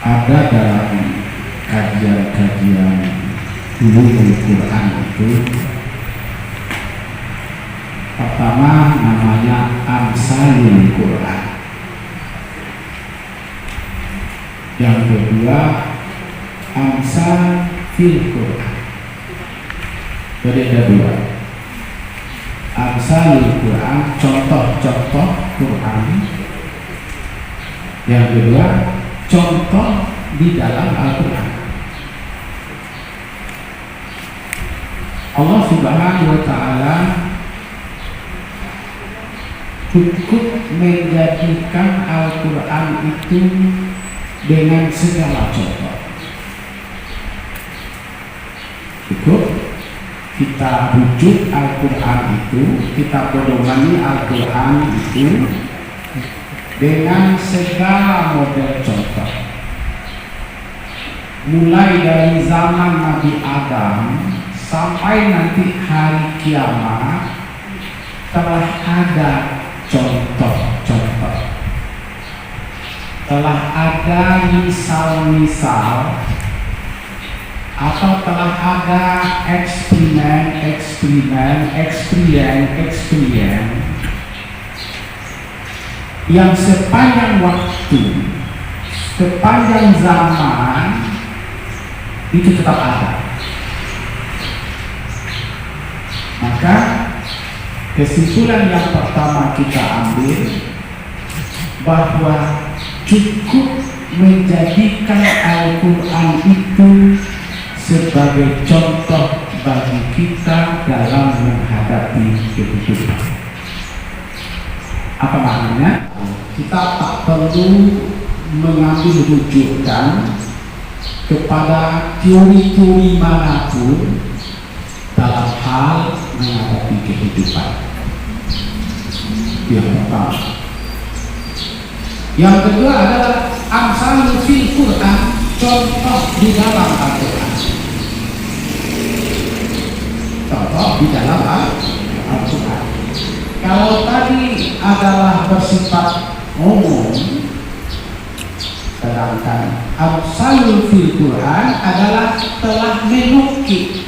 ada dalam kajian-kajian dulu Al-Quran itu, pertama namanya Amsalul Quran, yang kedua Amsal fil Quran. Jadi ada dua, Amsalul Quran, contoh-contoh Quran, yang kedua contoh di dalam Al-Quran. Allah Subhanahu wa Ta'ala cukup menjadikan Al-Quran itu dengan segala contoh. Cukup kita rujuk Al-Quran itu, kita pedomani Al-Quran itu dengan segala model contoh. Mulai dari zaman Nabi Adam sampai nanti hari kiamat telah ada contoh-contoh, telah ada misal-misal, atau telah ada eksperimen yang sepanjang waktu, sepanjang zaman itu tetap ada. Maka kesimpulan yang pertama kita ambil bahwa cukup menjadikan Al-Quran itu sebagai contoh bagi kita dalam menghadapi kehidupan. Apa maknanya? Kita tak perlu mengambil rujukan kepada teori-teori manapun dalam hal menghadapi kehidupan. Yang pertama. Yang kedua adalah Amsalul fil Quran, contoh di dalam Al-Quran. Contoh di dalam Al-Quran. Kalau tadi adalah bersifat umum, sedangkan Amsalul fil Quran adalah telah menukik,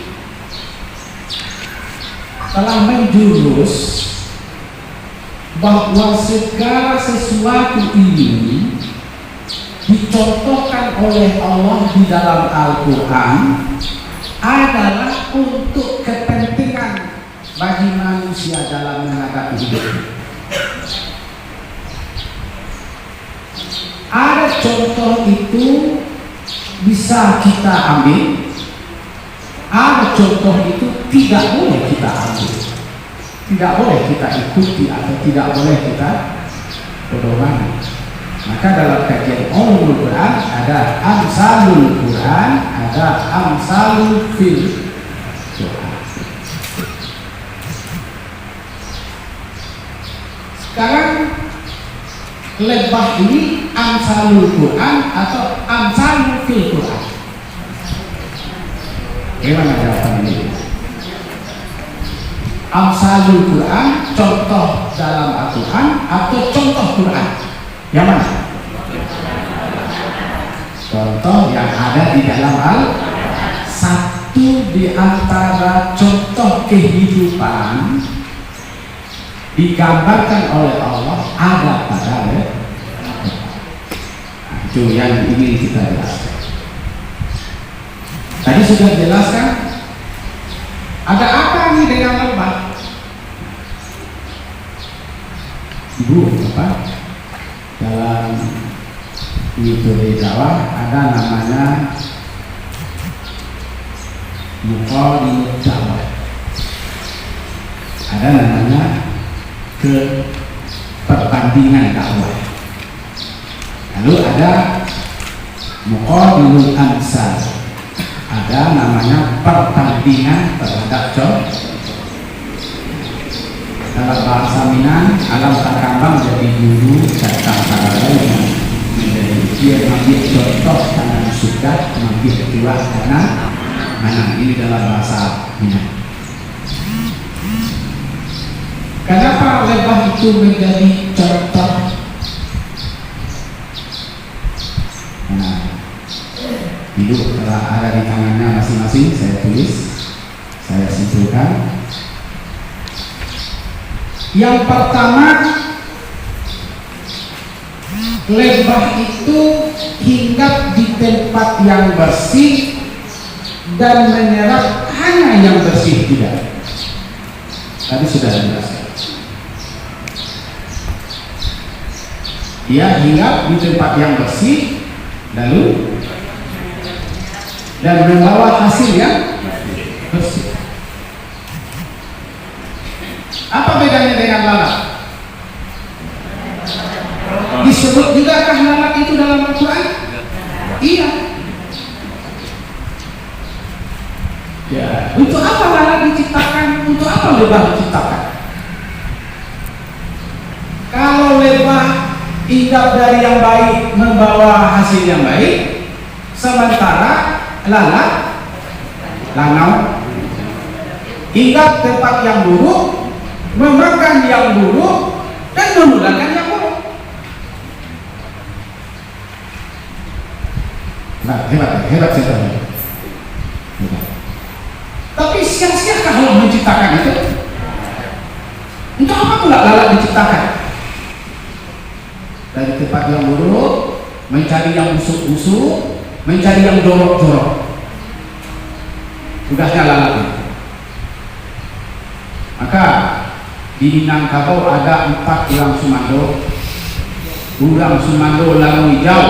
telah menjurus bahwa segala sesuatu ini dicontohkan oleh Allah di dalam Al-Quran adalah untuk kepentingan bagi manusia dalam menghadapi hidup. Ada contoh itu bisa kita ambil, ada contoh itu tidak boleh kita ambil, tidak boleh kita ikuti atau tidak boleh kita pedomani. Maka dalam kajian Ulumul Quran ada Amsalul Quran, ada Amsalul fil Quran. Sekarang lebah ini Amsalul Quran atau Amsalul fil Quran? Gimana jawaban ini? Amsalul Quran, contoh dalam Al-Quran atau contoh Quran? Yang mana? Contoh yang ada di dalam Al-Quran. Satu di antara contoh kehidupan digambarkan oleh Allah ada pada itu yang ingin kita jelaskan. Tadi sudah jelaskan ada apa nih dengan lebah? Ibu apa? Dalam metode Jawa ada namanya muqadimah Jawa, ada namanya perbandingan dakwah, lalu ada muqadimul amsal, ada namanya pertandingan terhadap contoh. Dalam bahasa Minang, alam takambang jadi guru datang para lain menjadi dia mengambil contoh kanan sudah mengambil kedua kanan mana. Ini dalam bahasa Minang. Kenapa lebah itu menjadi contoh? Nah, sudah ada di tangannya masing-masing. Saya tulis, saya simpulkan. Yang pertama, lebah itu hinggap di tempat yang bersih dan menyerap hanya yang bersih, tidak. Tadi sudah dijelaskan. Dia hinggap di tempat yang bersih, lalu dan membawa hasil yang bersih. Apa bedanya dengan lalat? Disebut juga kah lalat itu dalam Al-Quran? Iya. Ya. Untuk apa lalat diciptakan? Untuk apa lebah diciptakan? Kalau lebah hinggap dari yang baik, membawa hasil yang baik, sementara lalat, lanau, hinggap tempat yang buruk, memakan yang buruk, dan menularkan yang buruk. Nah, hebat ceritanya. Tapi sia-siakah Allah menciptakan itu? Untuk apa pula lalat diciptakan? Dari tempat yang buruk, mencari yang busuk-busuk, mencari yang jorok-jorok. Tugasnya lalat itu. Maka di Minangkabau ada 4 ulang sumando. Ulang sumando lalu hijau,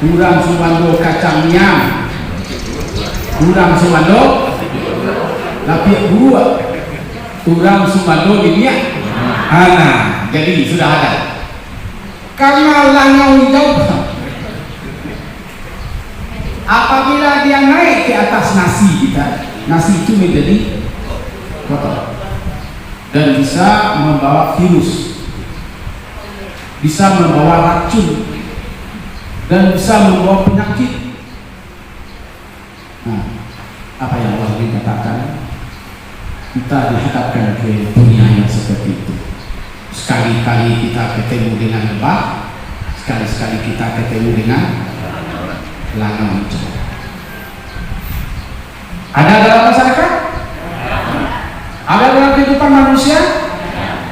ulang sumando kacang nyam, ulang sumando lapik buah, ulang sumando minyak. Nah, jadi sudah ada. Karena langau hijau, apabila dia naik ke atas nasi kita, nasi itu menjadi kotor dan bisa membawa virus, bisa membawa racun, dan bisa membawa penyakit. Nah, apa yang Allah katakan? Kita dihadapkan ke dunia yang seperti itu. Sekali-kali kita ketemu dengan lebah, sekali-sekali kita ketemu dengan lanau hijau. Ada dalam masyarakat? Ada dalam kehidupan manusia?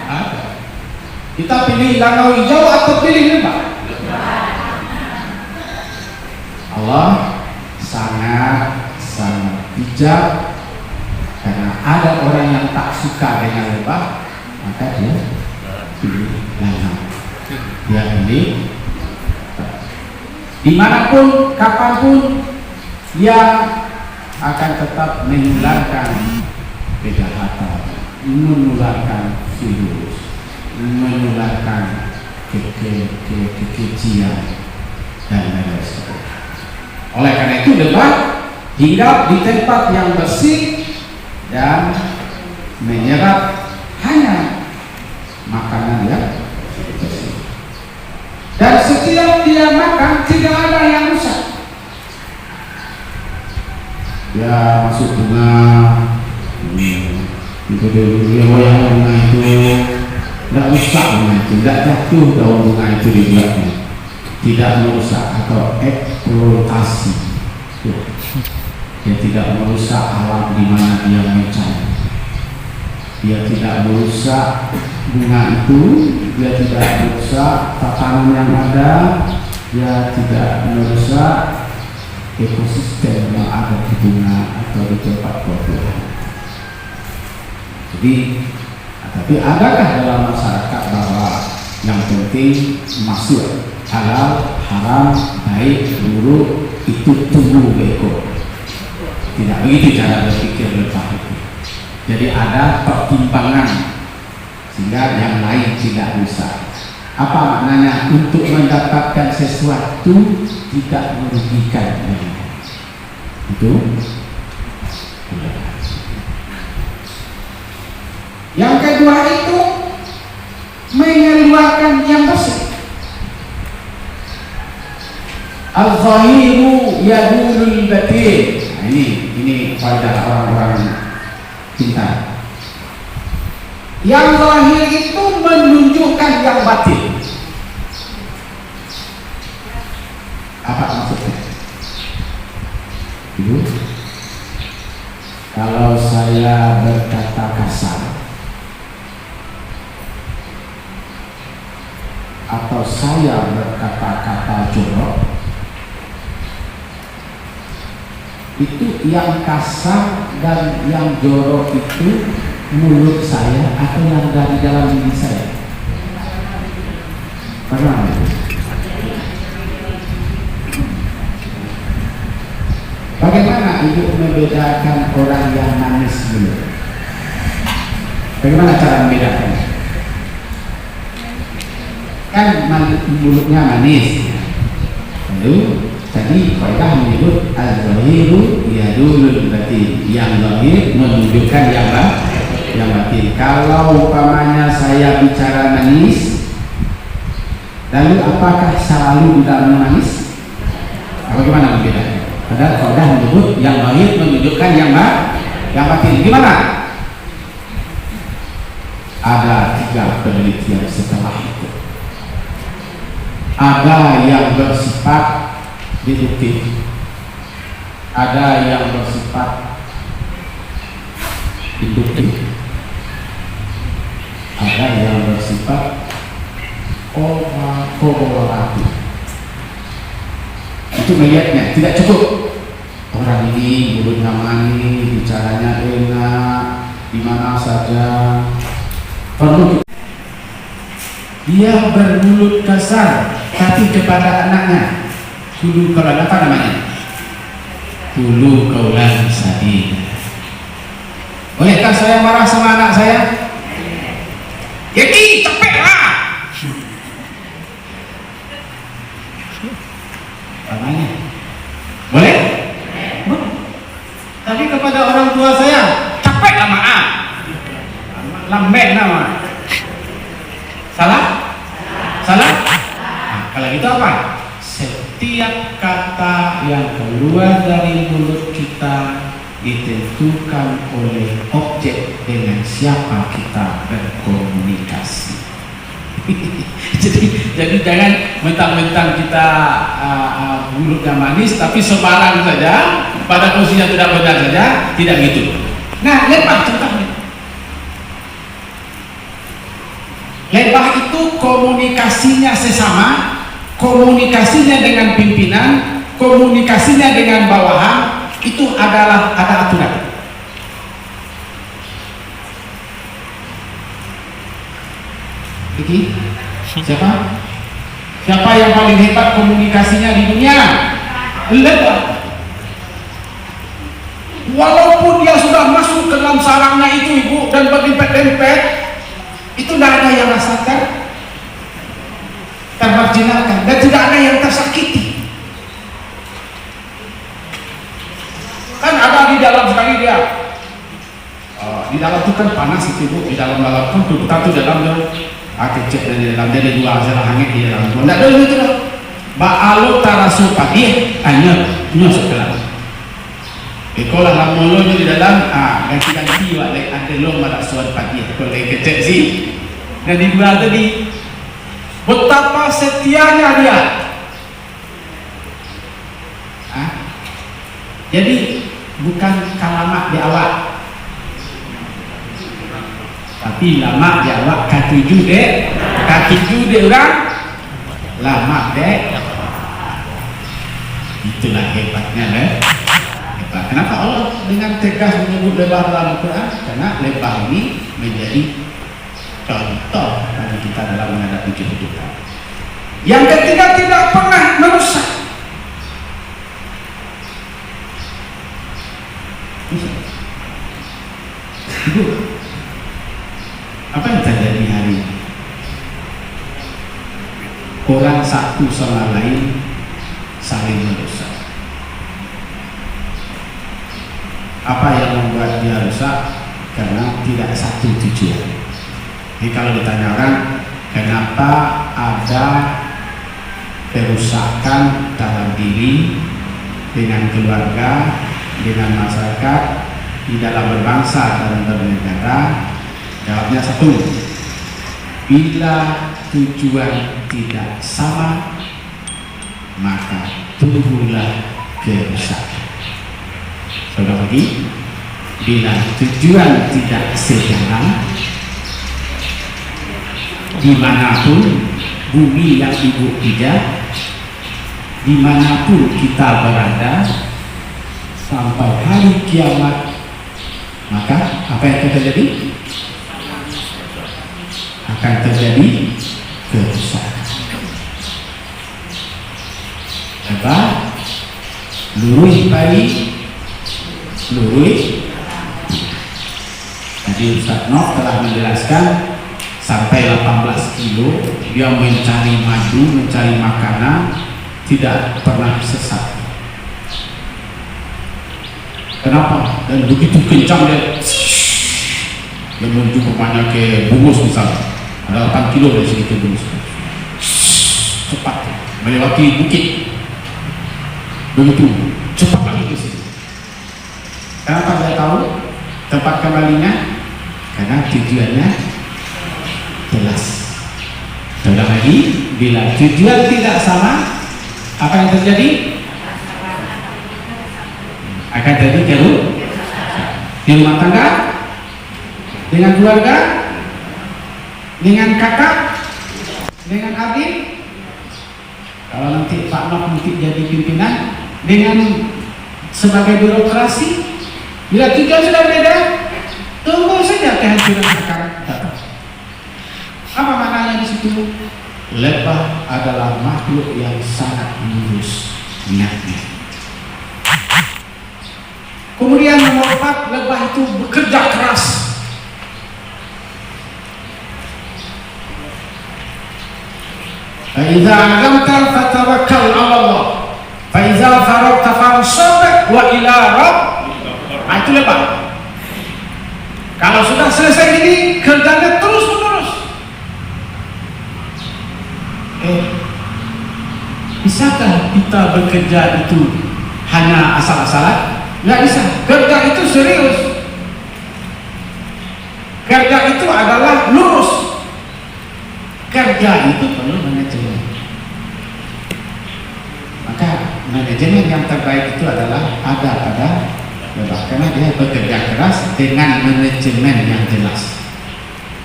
Ada. Kita pilih lanau hijau atau pilih lebah? Allah sangat bijak, karena ada orang yang tak suka dengan lebah, maka dia pilih lanau. Dia pilih dimanapun, kapanpun, dia akan tetap menularkan kejahatan, menularkan virus, menularkan kekejian dan lain sebagainya. Oleh karena itu lebah hinggap di tempat yang bersih dan menyerap hanya makanan yang bersih. Dan setiap dia makan tidak ada yang rusak. Ya masuk bunga, itu dia wayang bunga itu tidak rusak, bunga itu tidak jatuh daun bunga itu di belakangnya, tidak merusak atau eksploitasi. Dia tidak merusak alam di mana dia mencari. Dia tidak merusak bunga itu, dia tidak merusak tatanan yang ada, dia tidak merusak ekosistem yang ada di bunga atau di tempat buah-buahan. Jadi, tapi adakah dalam masyarakat bahwa yang penting masuk halal, haram, baik, buruk itu tumbuh ekor? Tidak begitu cara berpikir lebah itu. Jadi ada pertimbangan sehingga yang lain tidak rusak. Apa maknanya? Untuk mendapatkan sesuatu tidak merugikan yang lain. Itu. Yang kedua itu mengeluarkan yang bersih. Al-zahiru yadulul batin. Nah, ini faedah orang-orang pintar. Yang zahir itu menunjukkan yang batin. Apa maksudnya? Ibu, kalau saya berkata kasar atau saya berkata-kata jorok, itu yang kasar dan yang jorok itu mulut saya atau yang dari dalam diri saya? Pernah? Bagaimana ibu membedakan orang yang manis dulu? Bagaimana cara membedakan? Kan mulutnya manis. Lalu tadi kaidah menyebut al-zahiru yadulul batin, yang zahir menunjukkan yang batin. Kalau umpamanya saya bicara manis, lalu apakah selalu dalam manis? Bagaimana membedakan? Padahal kaidah menyebut yang zahir menunjukkan yang batin. Gimana? Ada 3 penelitian setelah itu. Ada yang bersifat deduktif, ada yang bersifat induktif, ada yang bersifat kolaboratif. Itu melihatnya tidak cukup orang ini mulutnya manis, bicaranya enak, di mana saja. Perlu dia bermulut kasar tapi kepada anaknya. Dulu kalau apa namanya? Dulu kaulan sadid. Bolehkah saya marah sama anak saya? Jadi cepetlah. Namanya. Boleh? Tapi kepada orang tua saya, cepetlah maaf. Lambek nama. Salah? Salah? Nah, kalau gitu apa? Setiap kata yang keluar dari mulut kita ditentukan oleh objek dengan siapa kita berkomunikasi. jadi jangan mentang-mentang kita mulutnya manis tapi sembarang saja, pada posisinya tidak benar saja, tidak gitu. Nah, lebah contohnya. Lebah itu komunikasinya sesama, komunikasinya dengan pimpinan, komunikasinya dengan bawahan, itu adalah ada aturan. Iki siapa? Siapa yang paling hebat komunikasinya di dunia? Lebah. Walaupun dia sudah masuk ke dalam sarangnya itu ibu dan berlimpet-limpet, itu tidak ada yang rasakan termarginalkan dan tidak ada yang tersakiti. Kan ada di dalam sekali dia di dalam itu kan panas itu ibu, di dalam kan kita tuh dalam kecek dan di dalam dia ada 2 hasil hangit di dalam itu tidak ada itu lah. Ba'alu tarasu pagi hanya nyosok ke dalam sekolah lamolo di dalam ganti-ganti wak ada lo madak suara pagi kalau kecek sih. Dan di bulan tadi betapa setianya dia. Jadi bukan kalamak di awak, tapi lama di awak kaki jude orang lama dek. Itulah hebatnya hebat. Kenapa Allah dengan tegas menyebut lebah dalam Al-Quran? Karena lebah ini menjadi contoh bagi kita dalam menghadapi kehidupan. Yang ketiga, tidak pernah merusak. Ibu, apa yang terjadi hari ini? Orang satu sama lain saling merusak. Apa yang membuat dia rusak? Karena tidak satu tujuan. Jadi kalau ditanya orang, kenapa ada kerusakan dalam diri, dengan keluarga, dengan masyarakat, di dalam berbangsa dan bernegara? Jawabnya satu, bila tujuan tidak sama, maka tumbuhlah kerusakan. Ulang lagi, bila tujuan tidak sejalan, dimanapun bumi yang ibu pijak, dimanapun kita berada sampai hari kiamat, maka apa yang akan terjadi? Akan terjadi kerusakan. Sebab lurus pagi, lurus. Tadi Ustaz Noh telah menjelaskan sampai 18 kilo dia mencari madu, mencari makanan, tidak pernah sesat. Kenapa? Dan begitu kencang dia menuju kemana, ke Bungus misalnya, ada 8 kilo dari sini ke Bungus, cepat melewati bukit, begitu cepat lagi ke sini. Kenapa saya tahu tempat kembalinya? Karena tujuannya jelas. Ulang lagi, bila tujuan tidak sama, apa yang terjadi? Akan terjadi kerusakan di rumah tangga, dengan keluarga, dengan kakak, dengan adik. Kalau nanti Pak Nok nanti jadi pimpinan, dengan sebagai birokrasi, bila tujuan sudah beda, tunggu saja kehancuran sekarang datang. Apa maknanya di situ? Lebah adalah makhluk yang sangat lurus niatnya. Kemudian nomor 4, lebah itu bekerja keras. Faiza azamta fatawakkal 'ala Allah. Faiza faragta fansab wa ila rabb. Itu lebah. Kalau sudah selesai ini, kerjanya terus menerus. Bisakah kita bekerja itu hanya asal-asalan? Nggak bisa. Kerja itu serius. Kerja itu adalah lurus. Kerja itu perlu manajemen. Maka manajemen yang terbaik itu adalah ada pada lebah, karena dia bekerja keras dengan manajemen yang jelas.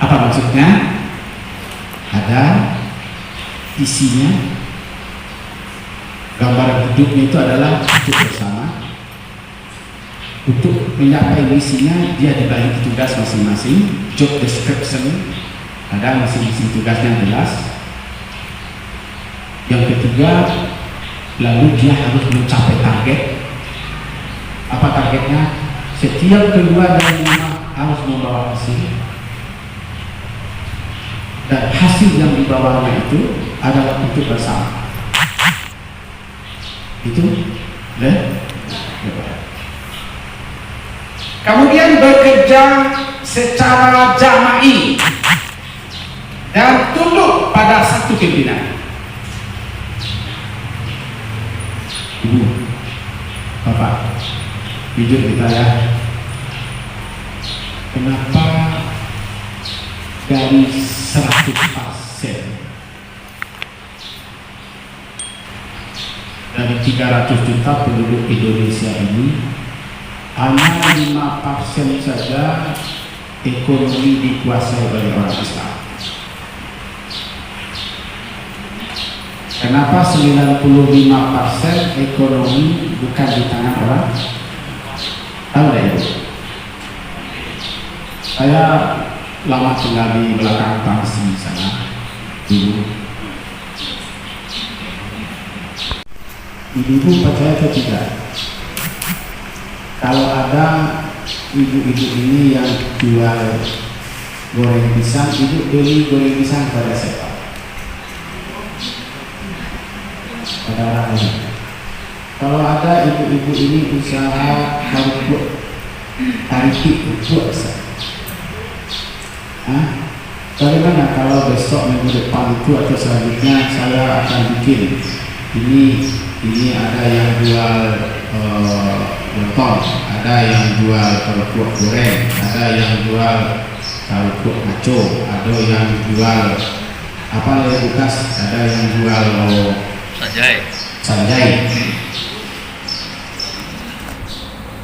Apa maksudnya? Ada isinya, gambaran hidupnya itu adalah hidup bersama. Untuk mencapai misinya, dia dibagi tugas masing-masing, job description, ada masing-masing tugasnya jelas. Yang ketiga, lalu dia harus mencapai target. Apa targetnya? Setiap keluar dari rumah harus membawa hasil, dan hasil yang dibawanya itu adalah untuk bersama. Itu kemudian bekerja secara jama'i dan tunduk pada satu pimpinan. Ibu, Bapak, jujur kita ya, kenapa dari 100% dari 300 juta penduduk Indonesia ini hanya 5% saja ekonomi dikuasai oleh orang Islam? Kenapa 95% ekonomi bukan di tangan orang? Tahu nggak itu? Saya lama tinggal di belakang Tangsi sana dulu. Ibu percaya atau tidak? Kalau ada ibu-ibu ini yang jual goreng pisang, ibu beli goreng pisang pada siapa? Pada orang lain. Kalau ada ibu-ibu ini usaha harupuk, tarikik buat bagaimana kalau besok minggu depan itu atau selanjutnya saya akan bikin ini ada yang jual lontong, ada yang jual kerupuk goreng, ada yang jual kerupuk maco, ada yang jual apa lagi bekas, ada yang jual sanjai.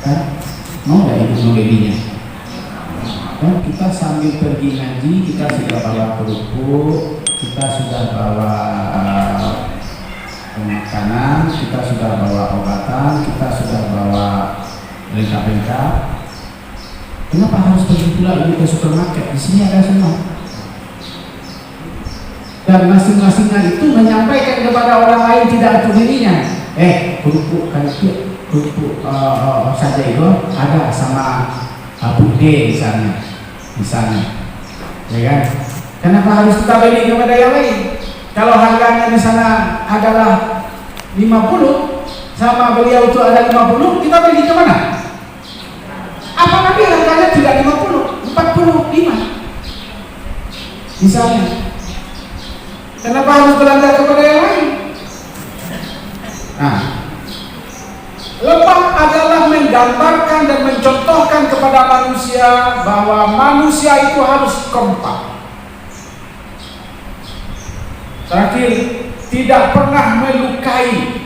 Kan? Mau nggak ibu membelinya? Kan kita sambil pergi ngaji, kita sudah bawa kerupuk, kita sudah bawa makanan, kita sudah bawa obatan, kita sudah bawa lengkap-lengkap. Kenapa harus pergi pula ibu ke supermarket? Di sini ada semua. Dan masing-masingnya itu menyampaikan kepada orang lain tidak untuk dirinya. Kerupuk kan itu, kerupuk saja itu ada sama Abu D misalnya, ya kan? Kenapa harus kita beli kepada yang lain? Kalau harganya di sana adalah 50, sama beliau itu ada 50, kita beli ke mana? Apalagi harganya tidak 50, 45 misalnya. Kenapa harus belanja kepada yang lain? Nah, lebah adalah menggambarkan dan mencontohkan kepada manusia bahwa manusia itu harus kompak. Terakhir, tidak pernah melukai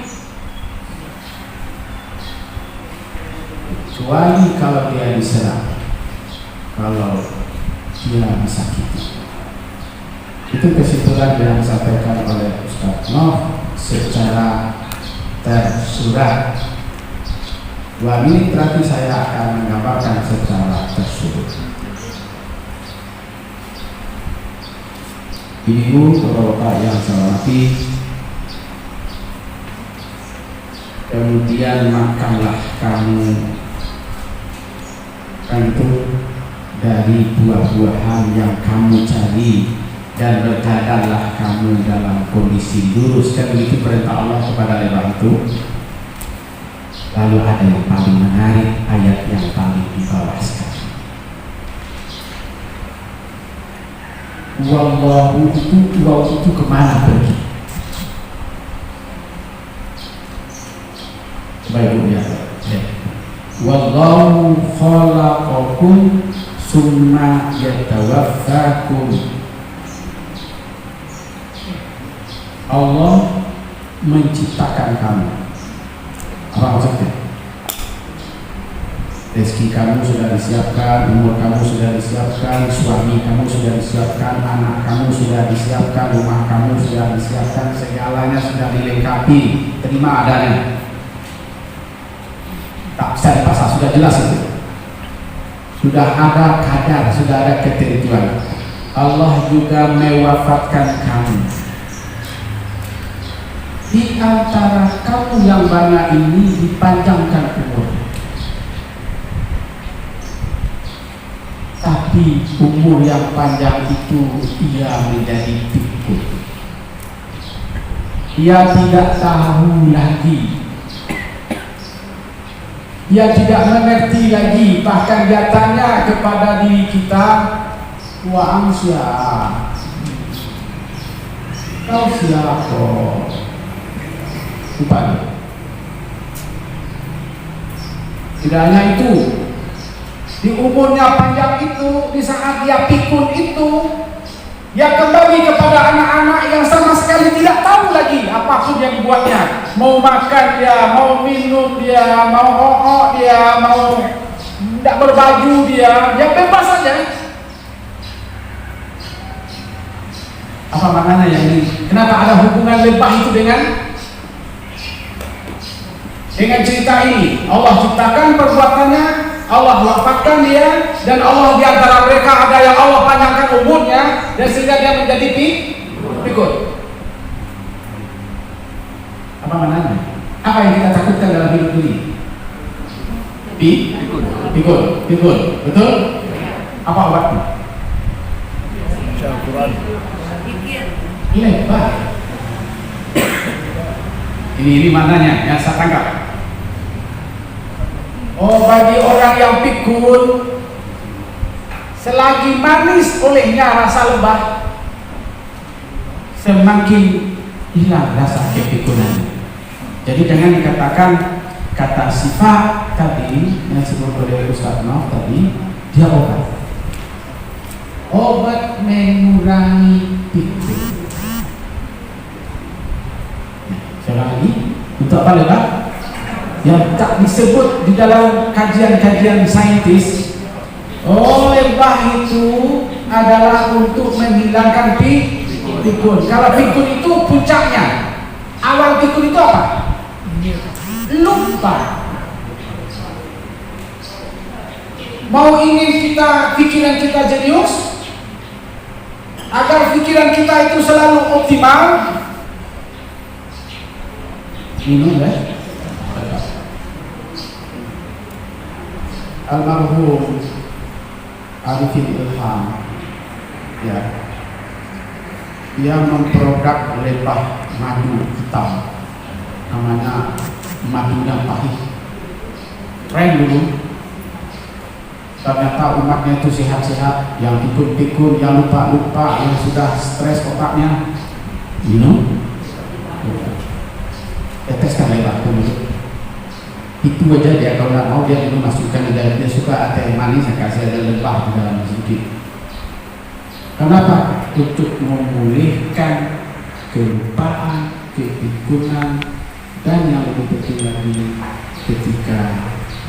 kecuali kalau dia diserang, kalau dia disakiti. Itu kesimpulan yang disampaikan oleh Ustaz Noh secara tersurat. 2 menit terakhir saya akan menggambarkan secara tersurat. Ibu bapak yang saya hormati, kemudian makanlah kamu tentu dari buah-buahan yang kamu cari, dan berjalanlah kamu dalam kondisi lurus. Kan begitu perintah Allah kepada lebah itu. Lalu ada yang paling menarik, ayat yang paling di bawah sekali. Wallahu itu kemana pergi? Coba ibu ya. Wallahu khalaqakum summa yatawaffakum. Allah menciptakan kamu. Apa maksudnya? Rezeki kamu sudah disiapkan, umur kamu sudah disiapkan, suami kamu sudah disiapkan, anak kamu sudah disiapkan, rumah kamu sudah disiapkan, segalanya sudah dilengkapi. Terima adanya. Tak bisa dipaksa, sudah jelas itu. Sudah ada kadar, sudah ada ketentuan. Allah juga mewafatkan kamu. Di antara kamu yang banyak ini dipanjangkan umur, tapi umur yang panjang itu ia menjadi pikun. Ia tidak tahu lagi, ia tidak mengerti lagi. Bahkan dia tanya kepada diri kita, wa amsya, kau siapa? Rupanya. Tidak hanya itu, di umurnya panjang itu, di saat dia pikun itu, dia kembali kepada anak-anak yang sama sekali tidak tahu lagi apapun yang dibuatnya. Mau makan dia, mau minum dia, mau hook dia, mau tidak berbaju dia bebas saja. Apa maknanya yang ini? Kenapa ada hubungan lebah itu dengan cerita ini? Allah ciptakan perbuatannya, Allah wafatkan dia, dan Allah di antara mereka ada yang Allah panjangkan umurnya, dan sehingga dia menjadi pikun. Apa maknanya? Apa yang kita takutkan dalam hidup ini? Pikun. Betul? Apa obatnya? Al-Quran. Lebar. Ini maknanya yang saya tangkap. Bagi orang yang pikun, selagi manis olehnya rasa lebah, semakin hilang rasa kepikunan. Jadi jangan dikatakan kata sifat tadi yang disebut oleh Ustaz Noh tadi, dia obat mengurangi pikun. Sekali lagi, untuk apa lebah? yang tak disebut di dalam kajian-kajian saintis. Oh, lebah itu adalah untuk menghilangkan pikun. Kalau pikun itu puncaknya, awal pikun itu apa? Lupa. Mau ingin pikiran kita jenius, agar pikiran kita itu selalu optimal, minum ya. Almarhum Arifin Ilham, ya, dia memproduk lebah madu hitam, namanya madunya pahit. Keren dulu. Ternyata umatnya itu sehat-sehat, yang pikun-pikun, yang lupa-lupa, yang sudah stres otaknya, minum. Teteskan lebah dulu. Itu aja dia, kalau nggak mau dia dulu masukkan di dalam. Dia suka teh manis, saya kasih ada lebah di dalam sedikit. Kenapa? Untuk memulihkan kelupaan, kepikunan, dan yang lebih penting lagi, ketika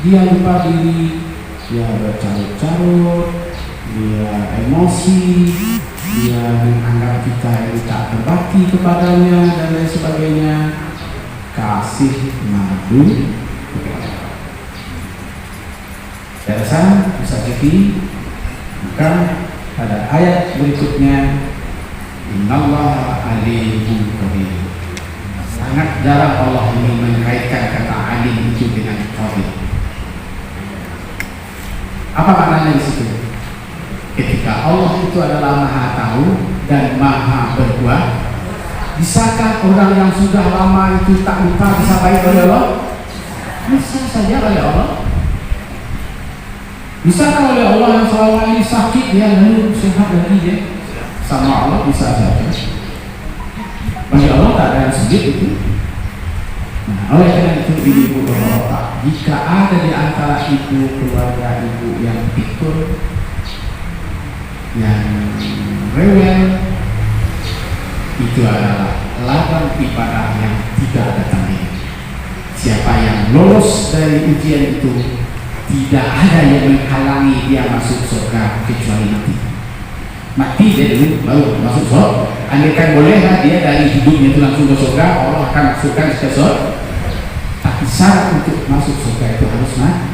dia lupa diri, dia bercarut-carut, dia emosi, dia menganggap kita yang tak berbakti kepadanya dan lain sebagainya. Kasih madu. Saya rasa bisa jadi, maka pada ayat berikutnya, Innallaha alimun qadir. Sangat jarang Allah ini mengaitkan kata alim itu dengan qadir. Apa maknanya di situ? Ketika Allah itu adalah Maha Tahu dan Maha Berbuat, bisakah orang yang sudah lama itu tak lupa bisa baik oleh Allah? Bisa saja oleh Allah. Bisakah oleh Allah yang selama ini sakit dia lalu sehat lagi ya? Sama Allah bisa saja. Bagi Allah tak ada yang sulit itu. Nah, oleh karena itu ibu bapak, jika ada di antara ibu keluarga ibu yang pikun, yang rewel, itu adalah ladang ibadah yang tidak ada tanding. Siapa yang lolos dari ujian itu, tidak ada yang menghalangi dia masuk surga kecuali mati. Mati dia dulu baru masuk surga. Andaikan bolehlah dia dari hidupnya itu langsung ke surga, Allah akan masukkan ke surga. Tapi syarat untuk masuk surga itu harus mati.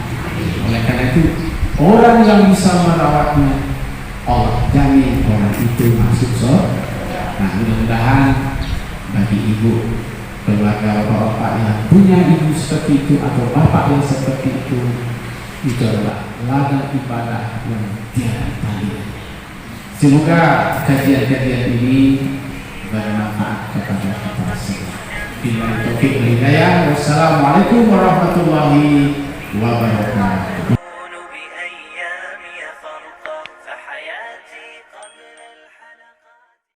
Oleh karena itu orang yang bisa merawatnya, Allah jamin orang itu masuk surga. Nah, mudah-mudahan bagi ibu keluarga bapak yang punya ibu seperti itu atau bapak yang seperti itu adalah ladang ibadah yang tiada tanding. Semoga kajian-kajian ini bermanfaat kepada kita semua. Bila taufiq hidayah. Wassalamualaikum warahmatullahi wabarakatuh.